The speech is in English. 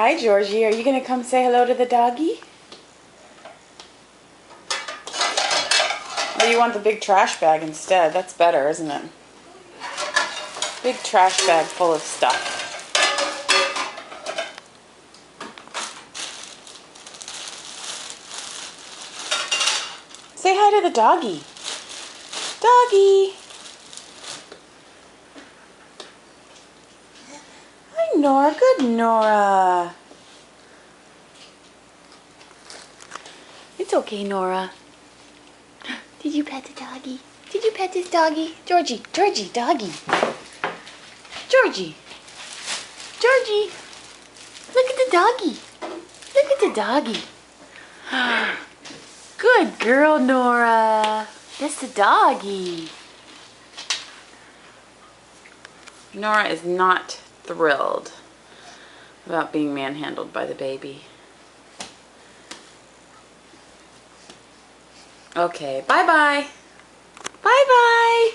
Hi, Georgie. Are you going to come say hello to the doggy? Or you want the big trash bag instead? That's better, isn't it? Big trash bag full of stuff. Say hi to the doggy. Doggy. Hi, Nora. Good Nora. It's okay, Nora. Did you pet the doggy? Did you pet this doggy? Georgie, Georgie, doggy. Georgie. Georgie. Look at the doggy. Look at the doggy. Good girl, Nora. That's the doggy. Nora is not thrilled about being manhandled by the baby. Okay, bye-bye. Bye-bye.